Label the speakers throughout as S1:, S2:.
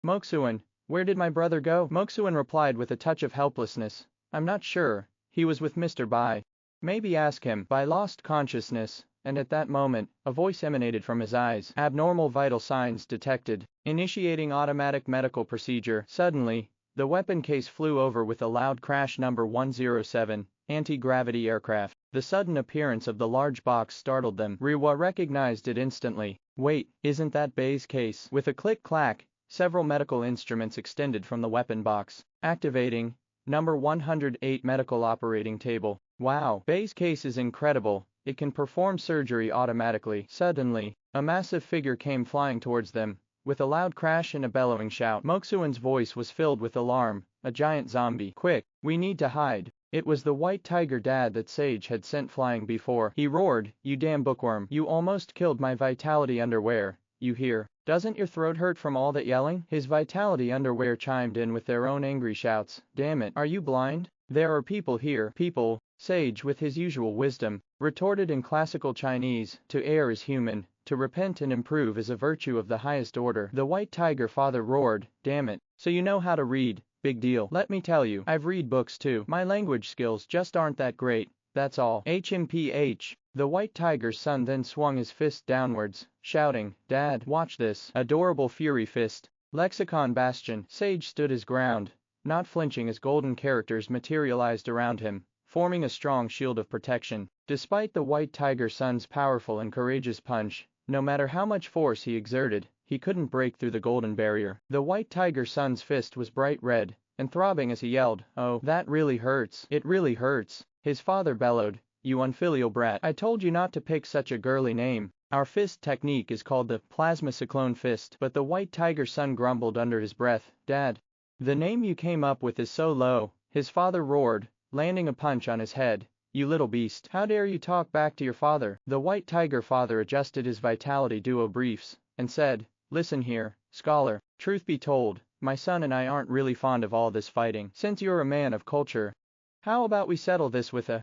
S1: Moxuan, where did my brother go? Moxuan replied with a touch of helplessness. I'm not sure. He was with Mr. Bai. Maybe ask him. Bai lost consciousness, and at that moment, a voice emanated from his eyes. Abnormal vital signs detected. Initiating automatic medical procedure. Suddenly, the weapon case flew over with a loud crash. Number 107, anti-gravity aircraft. The sudden appearance of the large box startled them. Rewa recognized it instantly. Wait, isn't that Bai's case? With a click-clack, several medical instruments extended from the weapon box. Activating. Number 108 medical operating table. Wow, Bai's case is incredible. It can perform surgery automatically. Suddenly, a massive figure came flying towards them. With a loud crash and a bellowing shout, Moxuan's voice was filled with alarm. A giant zombie. Quick, we need to hide. It was the white tiger dad that Sage had sent flying before. He roared, you damn bookworm. You almost killed my vitality underwear. You hear? Doesn't your throat hurt from all that yelling? His vitality underwear chimed in with their own angry shouts. Damn it, are you blind? There are people here. People. Sage, with his usual wisdom, retorted in classical Chinese, to err is human, to repent and improve is a virtue of the highest order. The white tiger father roared, damn it, so you know how to read, big deal. Let me tell you, I've read books too. My language skills just aren't that great, that's all. HMPH. The white tiger's son then swung his fist downwards, shouting, Dad, watch this. Adorable fury fist. Lexicon bastion. Sage stood his ground, not flinching as golden characters materialized around him, forming a strong shield of protection. Despite the white tiger son's powerful and courageous punch, no matter how much force he exerted, he couldn't break through the golden barrier. The white tiger son's fist was bright red, and throbbing as he yelled, oh, that really hurts. It really hurts. His father bellowed, you unfilial brat. I told you not to pick such a girly name. Our fist technique is called the plasma cyclone fist. But the white tiger son grumbled under his breath, Dad, the name you came up with is so low. His father roared, landing a punch on his head. You little beast. How dare you talk back to your father? The white tiger father adjusted his vitality duo briefs, and said, listen here, scholar. Truth be told, my son and I aren't really fond of all this fighting. Since you're a man of culture, how about we settle this with a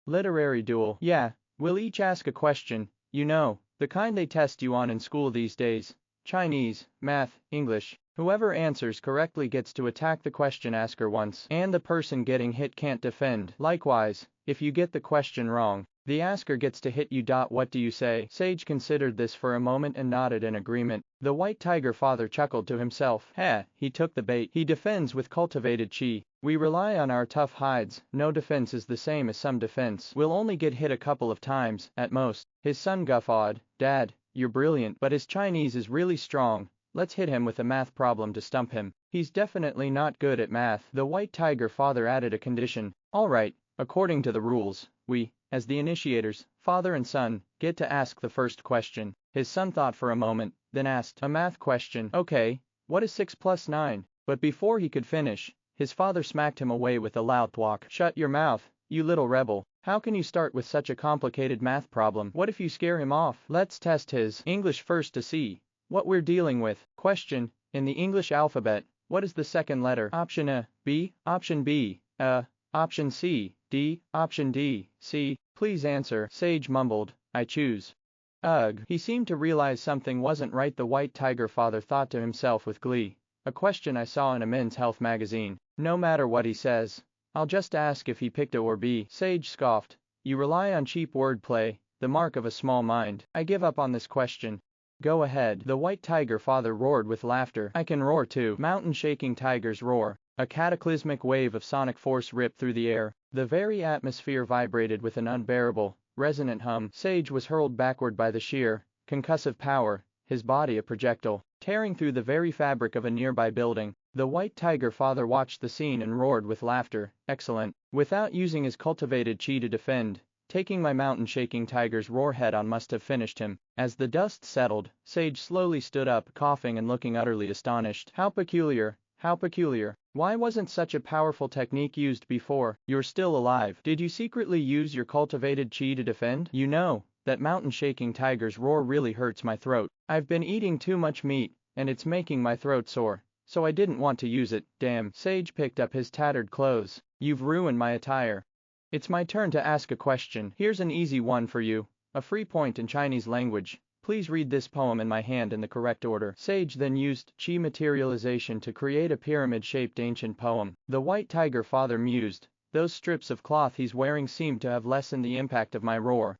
S1: literary duel? Yeah, we'll each ask a question, you know, the kind they test you on in school these days. Chinese, math, English. Whoever answers correctly gets to attack the question asker once, and the person getting hit can't defend. Likewise, if you get the question wrong, the asker gets to hit you. What do you say? Sage considered this for a moment and nodded in agreement. The white tiger father chuckled to himself. Heh, he took the bait. He defends with cultivated chi. We rely on our tough hides. No defense is the same as some defense. We'll only get hit a couple of times, at most. His son guffawed. Dad, you're brilliant, but his Chinese is really strong. Let's hit him with a math problem to stump him. He's definitely not good at math. The white tiger father added a condition. All right, according to the rules, we, as the initiators, father and son, get to ask the first question. His son thought for a moment, then asked, a math question. Okay, what is 6 plus 9? But before he could finish, his father smacked him away with a loud thwack. Shut your mouth, you little rebel. How can you start with such a complicated math problem? What if you scare him off? Let's test his English first to see what we're dealing with. Question, in the English alphabet, what is the second letter? Option A, B, option B, option C, D, option D, C. Please answer. Sage mumbled, I choose. Ugh. He seemed to realize something wasn't right. The white tiger father thought to himself with glee. A question I saw in a men's health magazine. No matter what he says, I'll just ask if he picked A or B. Sage scoffed. You rely on cheap wordplay, the mark of a small mind. I give up on this question. Go ahead. The white tiger father roared with laughter. I can roar too. Mountain-shaking tigers roar. A cataclysmic wave of sonic force ripped through the air. The very atmosphere vibrated with an unbearable, resonant hum. Sage was hurled backward by the sheer, concussive power, his body a projectile, tearing through the very fabric of a nearby building. The white tiger father watched the scene and roared with laughter. Excellent. Without using his cultivated chi to defend, taking my mountain-shaking tiger's roar head on must have finished him. As the dust settled, Sage slowly stood up, coughing and looking utterly astonished. How peculiar, how peculiar. Why wasn't such a powerful technique used before? You're still alive. Did you secretly use your cultivated chi to defend? You know, that mountain-shaking tiger's roar really hurts my throat. I've been eating too much meat, and it's making my throat sore, so I didn't want to use it. Damn. Sage picked up his tattered clothes. You've ruined my attire. It's my turn to ask a question. Here's an easy one for you. A free point in Chinese language. Please read this poem in my hand in the correct order. Sage then used chi materialization to create a pyramid-shaped ancient poem. The white tiger father mused, those strips of cloth he's wearing seem to have lessened the impact of my roar.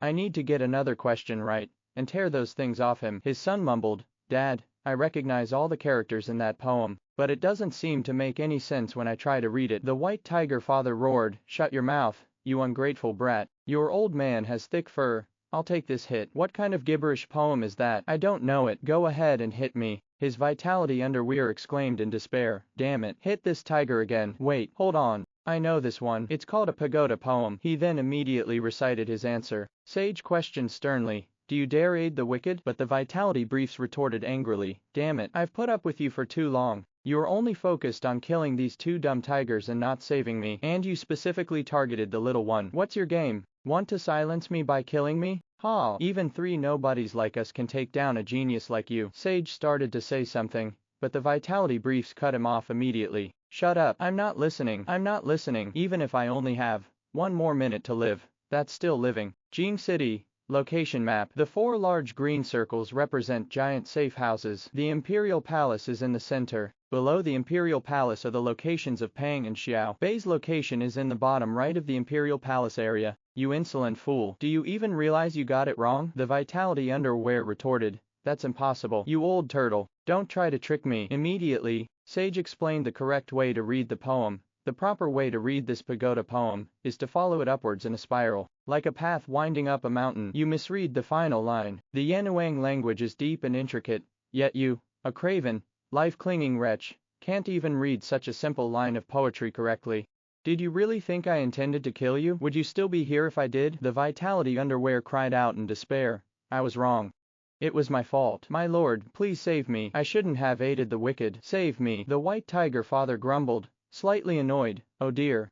S1: I need to get another question right, and tear those things off him. His son mumbled, Dad, I recognize all the characters in that poem, but it doesn't seem to make any sense when I try to read it. The white tiger father roared, shut your mouth, you ungrateful brat. Your old man has thick fur. I'll take this hit. What kind of gibberish poem is that? I don't know it. Go ahead and hit me. His vitality underwear exclaimed in despair. Damn it. Hit this tiger again. Wait, hold on. I know this one. It's called a pagoda poem. He then immediately recited his answer. Sage questioned sternly, do you dare aid the wicked? But the vitality briefs retorted angrily, damn it, I've put up with you for too long. You are only focused on killing these two dumb tigers and not saving me. And you specifically targeted the little one. What's your game? Want to silence me by killing me? Ha! Even three nobodies like us can take down a genius like you. Sage started to say something, but the vitality briefs cut him off immediately. Shut up. I'm not listening. I'm not listening. Even if I only have one more minute to live, that's still living. Jing City. Location map. The four large green circles represent giant safe houses. The Imperial Palace is in the center. Below the Imperial Palace are the locations of Pang and Xiao. Bei's location is in the bottom right of the Imperial Palace area. You insolent fool. Do you even realize you got it wrong? The vitality underwear retorted. That's impossible. You old turtle. Don't try to trick me. Immediately, Sage explained the correct way to read the poem. The proper way to read this pagoda poem is to follow it upwards in a spiral, like a path winding up a mountain. You misread the final line. The Yanuang language is deep and intricate, yet you, a craven, life-clinging wretch, can't even read such a simple line of poetry correctly. Did you really think I intended to kill you? Would you still be here if I did? The vitality underwear cried out in despair. I was wrong. It was my fault. My lord, please save me. I shouldn't have aided the wicked. Save me. The white tiger father grumbled, slightly annoyed. Oh dear.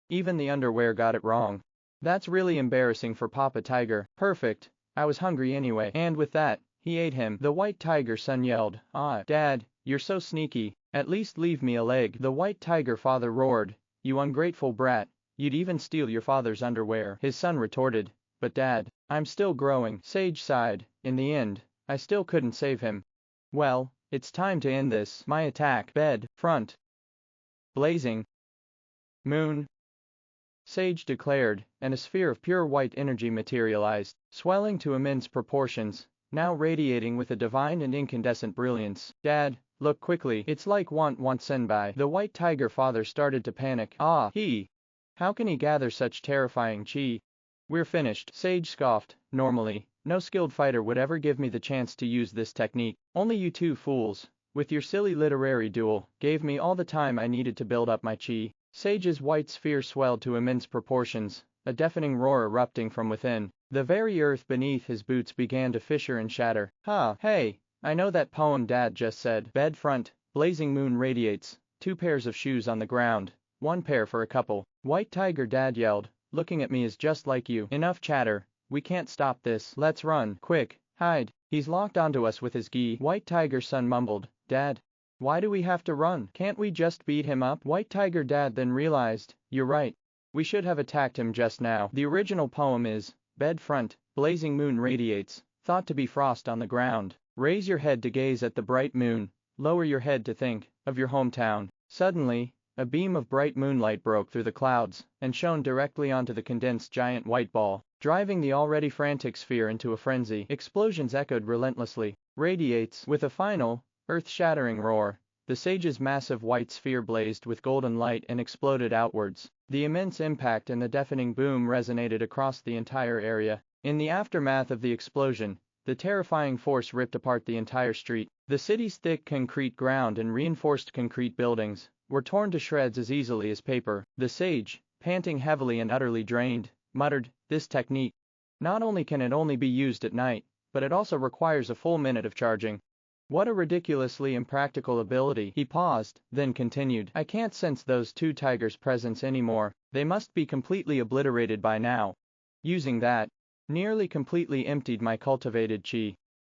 S1: Even the underwear got it wrong. That's really embarrassing for Papa Tiger. Perfect. I was hungry anyway. And with that, he ate him. The white tiger son yelled, ah, Dad, you're so sneaky. At least leave me a leg. The white tiger father roared, you ungrateful brat. You'd even steal your father's underwear. His son retorted, but Dad, I'm still growing. Sage sighed. In the end, I still couldn't save him. Well, it's time to end this. My attack. Bed, front. Blazing moon, Sage declared, and a sphere of pure white energy materialized, swelling to immense proportions, now radiating with a divine and incandescent brilliance. Dad, look quickly. It's like want senpai. The white tiger father started to panic. Ah, how can he gather such terrifying chi? We're finished. Sage scoffed. Normally, no skilled fighter would ever give me the chance to use this technique. Only you two fools, with your silly literary duel, gave me all the time I needed to build up my chi. Sage's white sphere swelled to immense proportions, a deafening roar erupting from within. The very earth beneath his boots began to fissure and shatter. Hey, I know that poem Dad just said. Bed front, blazing moon radiates, 2 pairs of shoes on the ground, 1 pair for a couple. White tiger Dad yelled, looking at me is just like you. Enough chatter, we can't stop this. Let's run. Quick, hide. He's locked onto us with his gi. White tiger son mumbled, Dad, why do we have to run? Can't we just beat him up? White tiger Dad then realized, you're right. We should have attacked him just now. The original poem is, bed front, blazing moon radiates, thought to be frost on the ground. Raise your head to gaze at the bright moon, lower your head to think of your hometown. Suddenly, a beam of bright moonlight broke through the clouds and shone directly onto the condensed giant white ball, driving the already frantic sphere into a frenzy. Explosions echoed relentlessly. Radiates. With a final, earth-shattering roar, the sage's massive white sphere blazed with golden light and exploded outwards. The immense impact and the deafening boom resonated across the entire area. In the aftermath of the explosion, the terrifying force ripped apart the entire street. The city's thick concrete ground and reinforced concrete buildings were torn to shreds as easily as paper. The sage, panting heavily and utterly drained, muttered, this technique. Not only can it only be used at night, but it also requires a full minute of charging. What a ridiculously impractical ability. He paused, then continued. I can't sense those two tigers' presence anymore. They must be completely obliterated by now. Using that, nearly completely emptied my cultivated chi.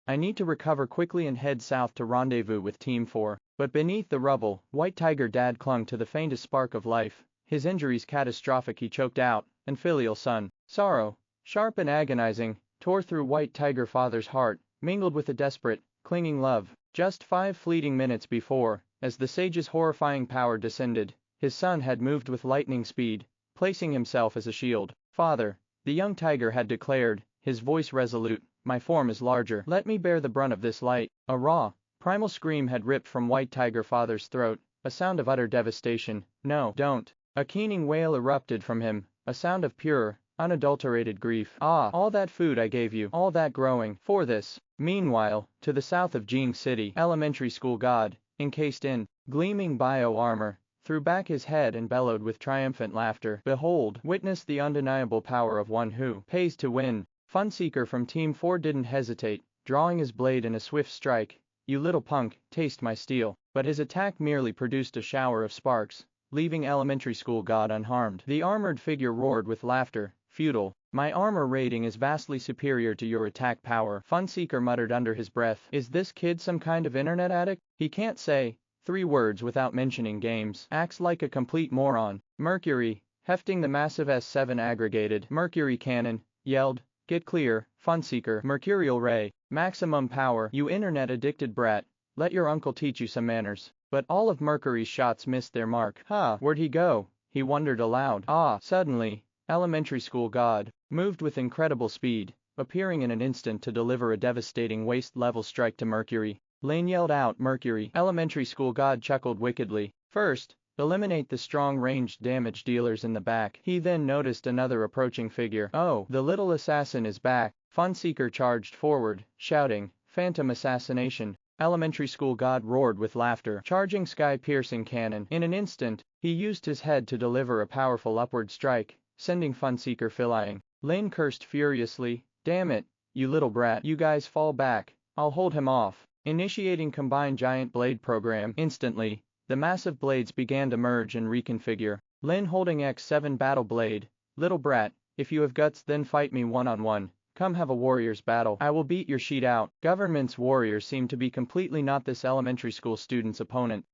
S1: I need to recover quickly and head south to rendezvous with Team 4. But beneath the rubble, White Tiger Dad clung to the faintest spark of life. His injuries catastrophic, he choked out, and filial son. Sorrow, sharp and agonizing, tore through White Tiger Father's heart, mingled with a desperate, clinging love. Just 5 fleeting minutes before, as the sage's horrifying power descended, his son had moved with lightning speed, placing himself as a shield. Father, the young tiger had declared, his voice resolute, my form is larger. Let me bear the brunt of this light. A raw, primal scream had ripped from White Tiger Father's throat, a sound of utter devastation. No, don't. A keening wail erupted from him, a sound of pure, unadulterated grief. Ah, all that food I gave you, all that growing, for this. Meanwhile, to the south of Jing City, elementary school god, encased in gleaming bio-armor, threw back his head and bellowed with triumphant laughter. Behold, witness the undeniable power of one who pays to win. Funseeker from Team 4 didn't hesitate, drawing his blade in a swift strike. You little punk, taste my steel. But his attack merely produced a shower of sparks, leaving elementary school god unharmed. The armored figure roared with laughter. Futile. My armor rating is vastly superior to your attack power, Funseeker muttered under his breath. Is this kid some kind of internet addict? He can't say 3 words without mentioning games. Acts like a complete moron. Mercury, hefting the massive S7 aggregated Mercury cannon, yelled, get clear, Funseeker. Mercurial ray, maximum power. You internet addicted brat, let your uncle teach you some manners. But all of Mercury's shots missed their mark. Where'd he go? He wondered aloud. Suddenly, elementary school god moved with incredible speed, appearing in an instant to deliver a devastating waist-level strike to Mercury. Lane yelled out, Mercury. Elementary school god chuckled wickedly. First, eliminate the strong ranged damage dealers in the back. He then noticed another approaching figure. Oh, the little assassin is back. Funseeker charged forward, shouting, phantom assassination. Elementary school god roared with laughter, charging sky-piercing cannon. In an instant, he used his head to deliver a powerful upward strike, sending Funseeker flying. Lane cursed furiously, damn it, you little brat. You guys fall back, I'll hold him off. Initiating combined giant blade program. Instantly, the massive blades began to merge and reconfigure. Lin holding X7 battle blade. Little brat, if you have guts then fight me one-on-one. Come have a warriors battle. I will beat your sheet out. Government's warriors seem to be completely not this elementary school student's opponent.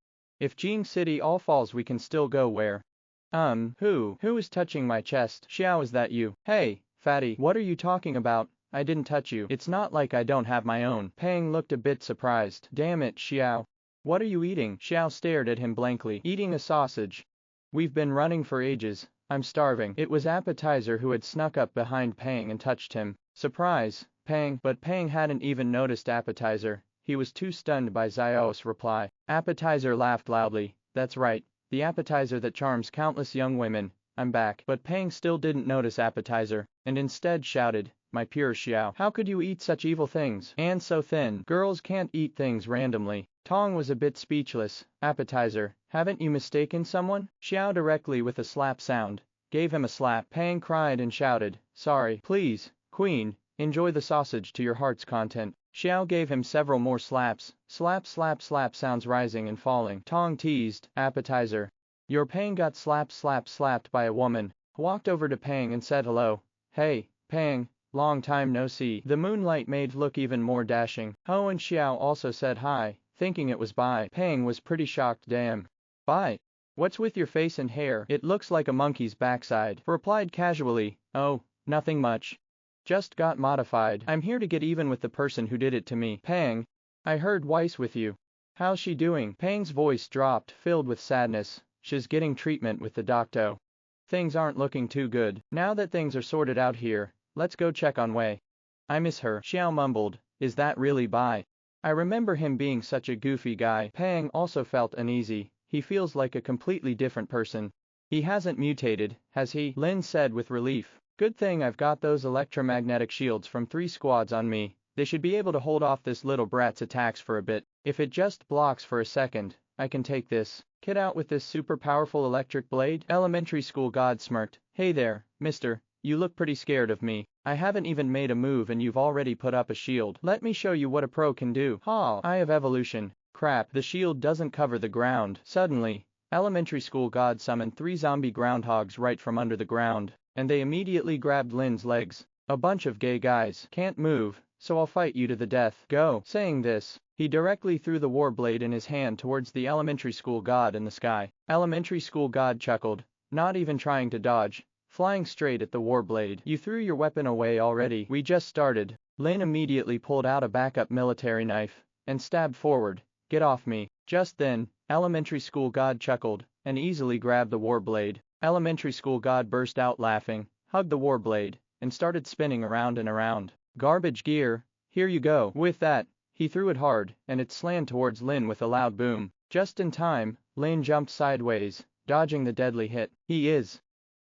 S1: If Jing City all falls we can still go where? Who is touching my chest? Xiao, is that you? Hey, fatty, what are you talking about? I didn't touch you. It's not like I don't have my own. Pang looked a bit surprised. Damn it, Xiao. What are you eating? Xiao stared at him blankly. Eating a sausage. We've been running for ages. I'm starving. It was Appetizer who had snuck up behind Pang and touched him. Surprise, Pang. But Pang hadn't even noticed Appetizer. He was too stunned by Xiao's reply. Appetizer laughed loudly. That's right. The appetizer that charms countless young women. I'm back. But Pang still didn't notice Appetizer, and instead shouted, my pure Xiao. How could you eat such evil things? And so thin. Girls can't eat things randomly. Tong was a bit speechless. Appetizer, haven't you mistaken someone? Xiao directly with a slap sound, gave him a slap. Pang cried and shouted, sorry. Please, queen, enjoy the sausage to your heart's content. Xiao gave him several more slaps. Slap slap slap sounds rising and falling. Tong teased, Appetizer. Your Pang got slapped by a woman. Walked over to Pang and said hello. Hey, Pang, long time no see. The moonlight made look even more dashing. Ho and Xiao also said hi, thinking it was Bai. Pang was pretty shocked. Damn. Bai. What's with your face and hair? It looks like a monkey's backside. Replied casually, oh, nothing much. Just got modified. I'm here to get even with the person who did it to me. Pang. I heard Weiss with you. How's she doing? Pang's voice dropped, filled with sadness. She's getting treatment with the doctor. Things aren't looking too good. Now that things are sorted out here, let's go check on Wei. I miss her. Xiao mumbled. Is that really Bai? I remember him being such a goofy guy. Pang also felt uneasy. He feels like a completely different person. He hasn't mutated, has he? Lin said with relief. Good thing I've got those electromagnetic shields from 3 squads on me. They should be able to hold off this little brat's attacks for a bit. If it just blocks for a second, I can take this kid out with this super powerful electric blade. Elementary school god smirked. Hey there, mister, you look pretty scared of me. I haven't even made a move and you've already put up a shield. Let me show you what a pro can do. Eye of evolution. Crap, the shield doesn't cover the ground. Suddenly, elementary school god summoned 3 zombie groundhogs right from under the ground, and they immediately grabbed Lin's legs. A bunch of gay guys. Can't move, so I'll fight you to the death. Go. Saying this, he directly threw the war blade in his hand towards the elementary school god in the sky. Elementary school god chuckled, not even trying to dodge. flying straight at the warblade. You threw your weapon away already. We just started. Lin immediately pulled out a backup military knife and stabbed forward. Get off me. Just then, elementary school god chuckled and easily grabbed the warblade. Elementary school god burst out laughing, hugged the warblade, and started spinning around and around. Garbage gear, here you go. With that, he threw it hard, and it slammed towards Lin with a loud boom. Just in time, Lin jumped sideways, dodging the deadly hit. He is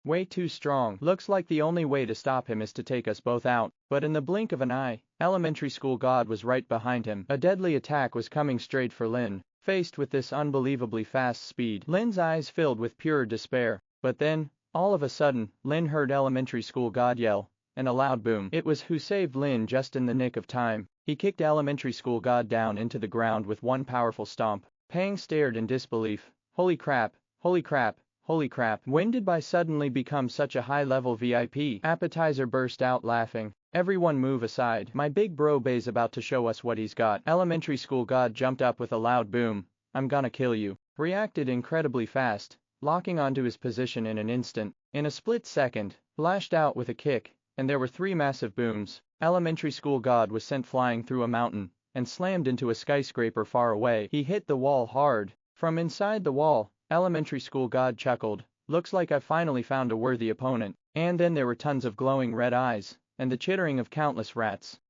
S1: way too strong. Looks like the only way to stop him is to take us both out. But in the blink of an eye, elementary school god was right behind him. A deadly attack was coming straight for Lin. Faced with this unbelievably fast speed, Lin's eyes filled with pure despair. But then, all of a sudden, Lin heard elementary school god yell, and a loud boom. It was who saved Lin just in the nick of time. He kicked elementary school god down into the ground with one powerful stomp. Pang stared in disbelief. Holy crap, holy crap, holy crap. When did Bai suddenly become such a high-level VIP? Appetizer burst out laughing. Everyone move aside. My big bro Bai's about to show us what he's got. Elementary school god jumped up with a loud boom. I'm gonna kill you. Reacted incredibly fast, locking onto his position in an instant. In a split second, lashed out with a kick, and there were 3 massive booms. Elementary school god was sent flying through a mountain and slammed into a skyscraper far away. He hit the wall hard. From inside the wall, elementary school god chuckled. Looks like I finally found a worthy opponent. And then there were tons of glowing red eyes and the chittering of countless rats.